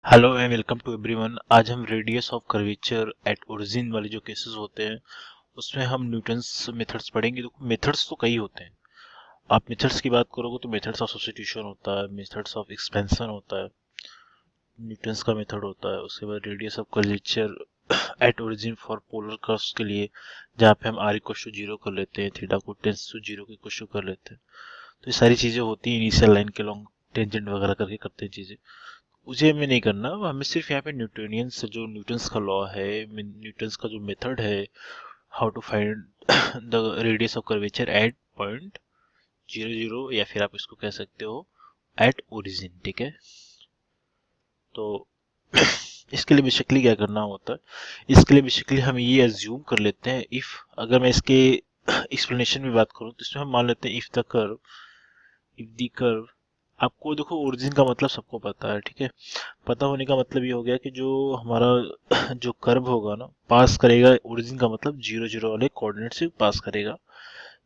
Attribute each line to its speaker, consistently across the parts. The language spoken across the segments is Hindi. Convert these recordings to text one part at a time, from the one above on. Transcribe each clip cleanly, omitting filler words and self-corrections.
Speaker 1: Hello and welcome to everyone. आज हम radius of curvature at origin वाले जो केसेस होते हैं उसमें हम न्यूटन्स मेथड्स पढ़ेंगे। तो मेथड्स तो कई होते हैं। आप मेथड्स की बात करोगे तो मेथड्स ऑफ सब्स्टिट्यूशन होता है, मेथड्स ऑफ एक्सपेंशन होता है, न्यूटन्स का मेथड होता है। उसके बाद radius of curvature at origin for polar curves के लिए, जहाँ पे हम आर इक्वल टू जीरो कर लेते हैं, थीटा को टेंस टू जीरो के इक्वल टू कर लेते हैं। तो ये सारी चीजें होती हैं इनिशियल लाइन के लॉन्ग टेंजेंट वगैरह करके करते हैं चीजें। उसे हमें नहीं करना, हमें सिर्फ यहाँ पे न्यूटोनियंस जो न्यूटन्स का लॉ है, न्यूटन्स का जो मेथड है, how to find the radius of curvature at point 00, या फिर आप इसको कह सकते हो एट ओरिजिन। ठीक है, तो इसके लिए बेसिकली क्या करना होता है, इसके लिए बेसिकली हम ये अज्यूम कर लेते हैं, इफ अगर मैं इसके एक्सप्लेनेशन में बात करूँ तो इसमें हम मान लेते हैं इफ द कर्व, आपको देखो ओरिजिन का मतलब सबको पता है। ठीक है, पता होने का मतलब ये हो गया कि जो हमारा जो कर्व होगा ना, पास करेगा ओरिजिन का मतलब 00 वाले कोऑर्डिनेट से पास करेगा,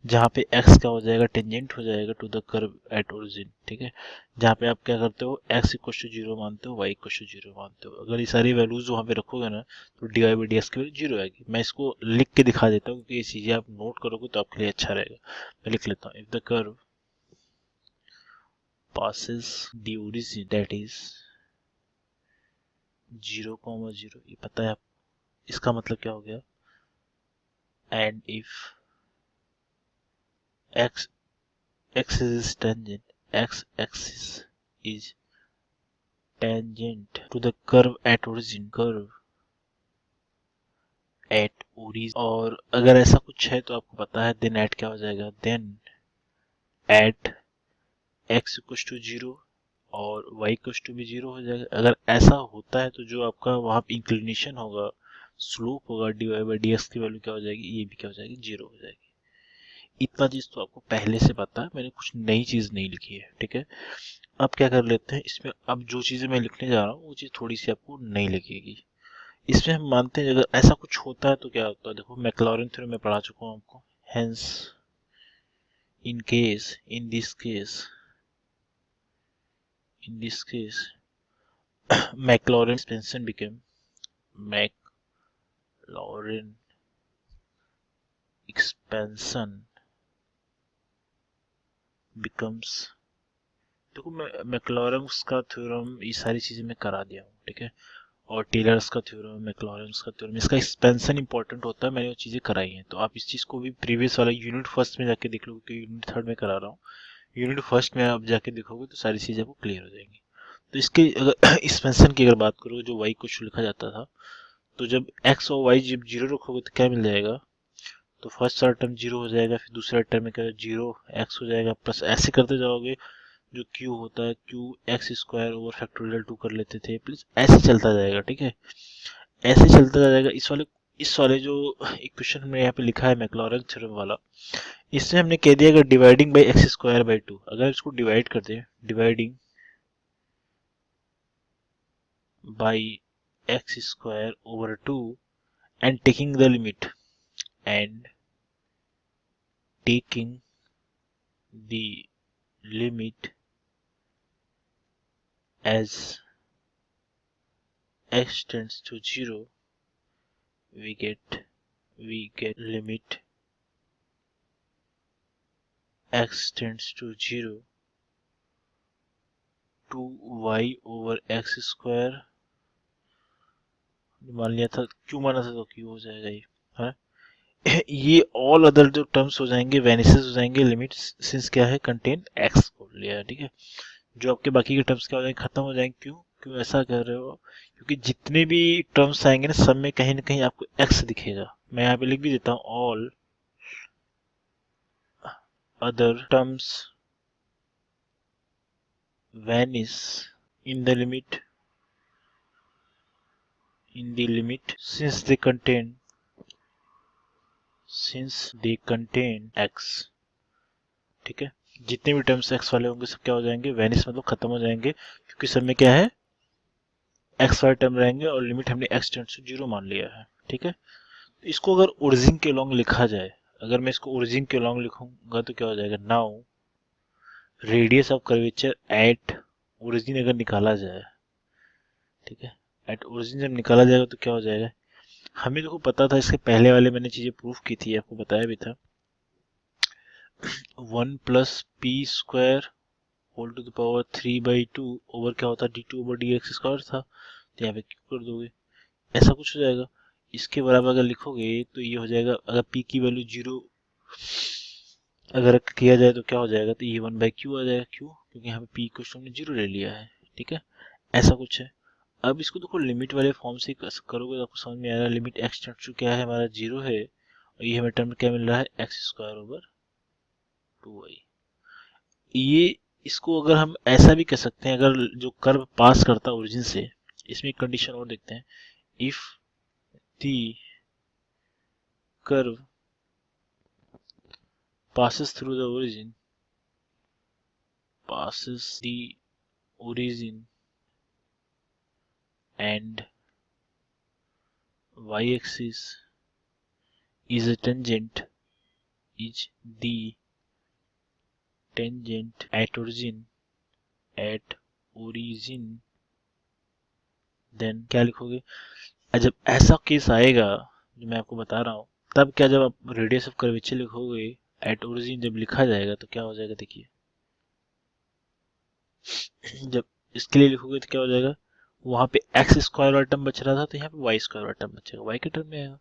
Speaker 1: जहाँ पे x क्या हो जाएगा, टेंजेंट हो जाएगा to the curve at origin. ठीक है, जहाँ पे आप क्या करते हो, x इक्वल टू जीरो मानते हो, y इक्वल टू जीरो मानते हो। अगर ये सारी वैल्यूज वहाँ पे रखोगे ना तो d y by d x की वैल्यू जीरो आएगी। मैं इसको लिख के दिखा देता हूँ क्योंकि ये चीजें आप नोट करोगे तो आपके लिए अच्छा रहेगा। मैं लिख लेता हूँ, if the curve passes the origin, that is 0,0, ये पता है आप, इसका मतलब क्या हो गया, and if x is tangent, x axis is tangent to the curve at origin, और अगर ऐसा कुछ है तो आपको पता है देन एट क्या हो जाएगा, then at x equal to zero और y इक्वल टू भी जीरो हो जाएगा। अगर ऐसा होता है तो जो आपका वहां पे इंक्लिनेशन होगा, स्लोप होगा, d y by d x की वैल्यू क्या हो जाएगी, ये भी क्या हो जाएगी, जीरो हो जाएगी। इतना चीज तो आपको पहले से पता है, मैंने कुछ नई चीज नहीं लिखी है। ठीक है, अब क्या कर लेते हैं इसमें, अब जो चीजें मैं लिखने जा रहा हूँ वो चीज थोड़ी सी आपको नहीं लिखेगी। इसमें हम मानते हैं अगर ऐसा कुछ होता है तो क्या होता है, देखो मैक्लॉरिन थ्योरम में पढ़ा चुका हूँ आपको। Hence in this case Maclaurin expansion became Maclaurin expansion becomes, देखो मैं मैक्लॉरिन्स का थ्योरम ये सारी चीजें मैं करा दिया हूँ। ठीक है, और टेलर्स का थ्योरम, मैक्लॉरिन्स का थ्योरम, इसका एक्सपेंशन इंपॉर्टेंट होता है, मैंने वो चीजें कराई हैं। तो आप इस चीज को भी प्रीवियस वाला यूनिट फर्स्ट में जाके देख लो, क्योंकि यूनिट थर्ड में करा रहा हूँ। यूनिट फर्स्ट में आप जाके देखोगे तो सारी चीजें आपको क्लियर हो जाएंगी। तो इसके अगर एक्सपेंशन की अगर बात करो, जो वाई कुछ लिखा जाता था, तो जब एक्स और वाई जब जीरो रखोगे तो क्या मिल जाएगा, तो फर्स्ट वाला टर्म जीरो हो जाएगा, फिर दूसरा टर्म में क्या जीरो एक्स हो जाएगा, प्लस ऐसे करते जाओगे, जो क्यू होता है Q x square over factorial two कर लेते थे, प्लस ऐसे चलता जाएगा। ठीक है, ऐसे चलता जाएगा। इस वाले जो इक्वेशन में यहाँ पे लिखा है मैक्लॉरिन थ्योरम वाला, इससे हमने कह दिया अगर dividing by x square by two, अगर इसको डिवाइड करते हैं, dividing by x square over two and taking the limit, and taking the limit as x tends to 0, we get limit x tends to 0 to y over x square, मान लिया था क्यों माना था तो क्यों हो जाएगा ये है। ये ऑल अदर जो टर्म्स हो जाएंगे वेनिसेस हो जाएंगे, लिमिट्स सिंस क्या है कंटेन x को लिया है। ठीक है, जो आपके बाकी के टर्म्स क्या हो जाएंगे, खत्म हो जाएंगे। क्यों क्यों ऐसा कर रहे हो, क्योंकि जितने भी टर्म्स आएंगे ना सब में कहीं ना कहीं आपको x दिखेगा। मैं यहाँ पे लिख भी देता हूँ, all other terms vanish in the limit since they contain x। ठीक है, जितने भी टर्म्स x वाले होंगे सब क्या हो जाएंगे, वेनिस मतलब खत्म हो जाएंगे, क्योंकि सब में क्या है x वाले टर्म रहेंगे और लिमिट हमने x टेंड्स टू 0 मान लिया है। ठीक है, तो इसको अगर ओरिजिन के लॉन्ग लिखा जाए, अगर मैं इसको ओरिजिन के लॉन्ग लिखूंगा तो क्या हो जाएगा, now radius of curvature at origin अगर निकाला जाए, ठीक है। एट ओरिजिन जब निकाला जाएगा तो क्या हो जाएगा, हमें देखो पता था, इसके पहले वाले मैंने चीजें प्रूफ की थी, आपको बताया भी था, 1 + p² whole to the power 3/2 over क्या होता है, d2/dx² था। तो यहाँ पे क्यों कर दोगे, ऐसा कुछ हो जाएगा। इसके बराबर अगर लिखोगे तो ये हो जाएगा, अगर p की वैल्यू 0 अगर किया जाए तो क्या हो जाएगा, तो ये 1/q आ जाएगा। क्यों, क्योंकि यहाँ पे p को हमने 0 ले लिया है। ठीक है, ऐसा कुछ है। अब इसको देखो लिमिट वाले फॉर्म से करोगे तो आपको समझ में आ रहा है, लिमिट x टेंड्स टू क्या है, हमारा 0 है, और ये हमें टर्म क्या मिल रहा है, x² / 2y। ये इसको अगर हम ऐसा भी कह सकते हैं, अगर जो कर्व पास करता है ओरिजिन से, इसमें एक कंडीशन और देखते हैं, if the curve passes through the origin and y-axis is the tangent at origin then क्या लिखोगे, जब ऐसा केस आएगा जो मैं आपको बता रहा हूँ, तब क्या, जब आप रेडियस ऑफ कर्वेचर लिखोगे एट ओरिजिन जब लिखा जाएगा तो क्या हो जाएगा, देखिए जब इसके लिए लिखोगे तो क्या हो जाएगा, वहां पे x² वाला टर्म बच रहा था, तो यहाँ पे y² वाला टर्म बचेगा, y के टर्म में आएगा।